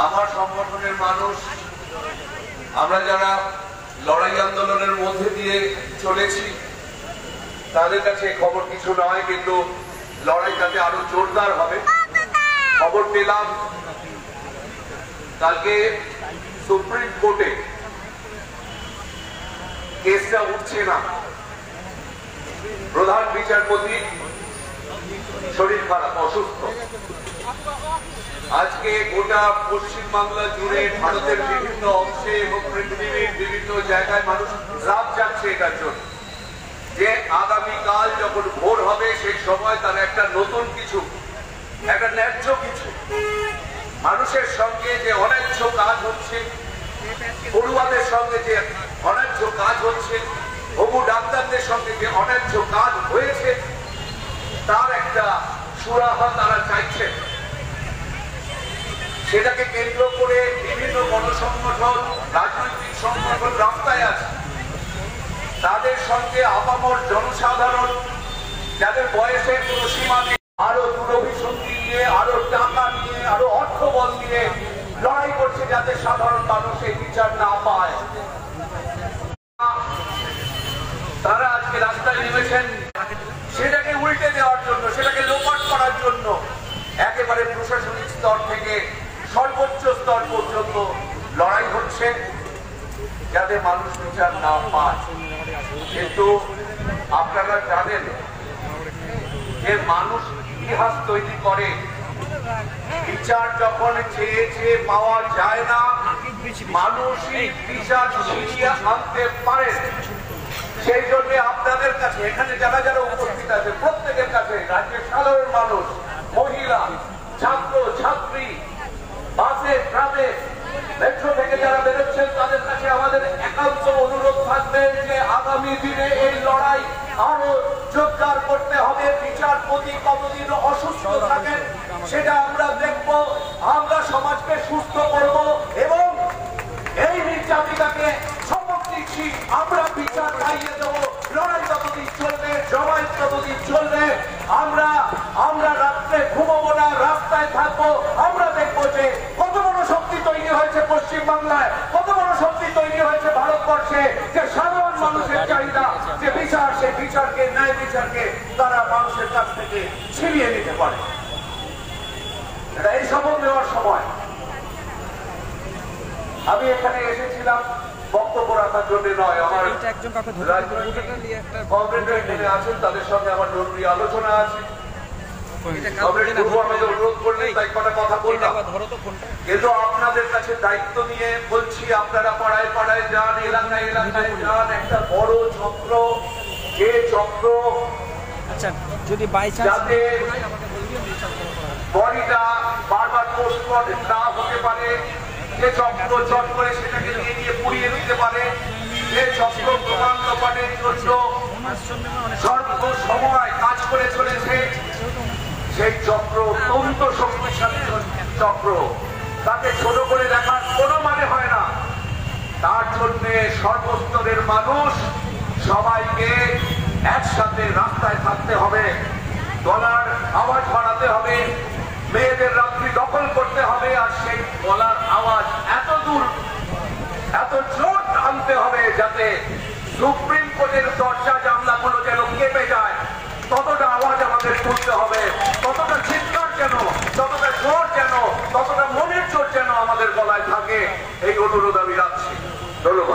আমার সংগঠনের মানুষ, আমরা যারা লড়াই আন্দোলনের মধ্যে দিয়ে চলেছি, তাদের কাছে খবর কিছু নয়, কিন্তু লড়াইটাতে আরো জোরদার হবে। খবর পেলাম কালকে সুপ্রিম কোর্টে কেসটা উঠছে না, প্রধান বিচারপতি শরীর খারাপ, অসুস্থ। আজকে গোটা পশ্চিমবাংলা জুড়ে, ভারতের বিভিন্ন অংশে এবং পৃথিবীর বিভিন্ন জায়গায় মানুষ রাত জাগছে এটার জন্য যে আগামীকাল যখন ভোর হবে সেই সময় তার একটা নতুন কিছু, একটা ন্যায্য কিছু, মানুষের সঙ্গে যে অন্যায্য কাজ হচ্ছে, পড়ুয়াদের সঙ্গে যে অন্যায্য কাজ হচ্ছে, হবু ডাক্তারদের সঙ্গে যে অন্যায্য কাজ হয়েছে, তার একটা সুরাহা তারা চাইছে। সেটাকে কেন্দ্র করে বিভিন্ন গণসংগঠন, রাজনৈতিক সংগঠন রাস্তায় আছে। তাদের সঙ্গে আপামর জনসাধারণ, যাদের বয়সের কোনো সীমা নেই, আরো দুরভিসন্ধি নিয়ে, আরো টাকা নিয়ে, আরো অর্থবল নিয়ে লড়াই করছে যাতে সাধারণ মানুষ এই বিচার না পায়। তারা আজকে রাস্তায় নেমেছেন সেটাকে উল্টে দেওয়ার জন্য, সেটাকে লোপাট করার জন্য। একেবারে প্রশাসনিক স্তর থেকে সর্বোচ্চ স্তর পর্যন্ত লড়াই হচ্ছে যাতে মানুষ বিচার না পায়। কিন্তু আপনারা জানেন যে মানুষ ইতিহাস তৈরি করে, বিচার যখন চেয়ে চেয়ে পাওয়া যায় না, মানুষই বিচার ছিনিয়ে আনতে পারে। সেই জন্য আপনাদের কাছে, এখানে যারা যারা উপস্থিত আছে, প্রত্যেকের কাছে, রাজ্যের সাধারণ মানুষ, মহিলা, ছাত্র ছাত্রী, বাসে ট্রামে, মেট্রো থেকে যারা বেরোচ্ছেন, তাদের কাছে আমাদের একান্ত অনুরোধ থাকবে যে আগামী দিনে এই লড়াই আরো জোরদার করতে হবে। বিচারপতি কতদিন অসুস্থ থাকেন সেটা আমরা দেখব, আমরা সমাজকে সুস্থ করব এবং এই নির্যাতিতাকে শপথ নিচ্ছি আমরা বিচার পাইয়ে দেবো। লড়াই যতদিন চলবে, জমায়েত যতদিন চলবে, আমরা রাত্রে ঘুমাবো না, রাস্তায় থাকবো। আমরা দেখবো যে কত বড় শক্তি তৈরি হয়েছে পশ্চিমবাংলায়, কত বড় শক্তি তৈরি হয়েছে ভারতবর্ষে, যে সাধারণ মানুষের চাহিদা যে বিচার, সেই বিচারকে, ন্যায় বিচারকে তারা মানুষের কাছ থেকে ছিনিয়ে নিতে পারে। এটা এই শপথ নেওয়ার সময় আমি এখানে এসেছিলাম বক্তব্য রাখার জন্য নয়। আমার আছেন, তাদের সঙ্গে আমার জরুরি আলোচনা আছে। অনুরোধ করলেন তাই কটা কথা বললাম, কিন্তু আপনাদের কাছে দায়িত্ব নিয়ে বলছি, আপনারা পাড়ায় পাড়ায় যান, এলাকায় এলাকায় যান। একটা বড় চক্র, যে চক্র যদি যাতে বডিটা বারবার পোস্টমর্টেম না হতে পারে, যে চক্র চট করে সেটাকে নিয়ে গিয়ে পুড়িয়ে দিতে পারে, যে চক্র প্রমাণ লোপাটের জন্য সর্ব সময় কাজ করে চলেছে, সেই চক্র অত্যন্ত শক্তিশালী চক্র। তাকে ছোট করে দেখার কোনো মানে হয় না। তার জন্য সর্বস্তরের মানুষ সবাইকে একসাথে রাস্তায় থাকতে হবে, গলার আওয়াজ বাড়াতে হবে, মেয়েদের রাত্রি দখল করতে হবে। আর সেই গলার আওয়াজ এত দূর, এত জোর আনতে হবে যাতে সুপ্রিম কোর্টের দরজা জানলাগুলো যেন কেঁপে যায়। ততটা আওয়াজ আমাদের তুলতে হবে, ততটা চিৎকার যেন, ততটা জোর যেন, ততটা মনের জোর যেন আমাদের গলায় থাকে। এই অনুরোধ আমি রাখছি। ধন্যবাদ।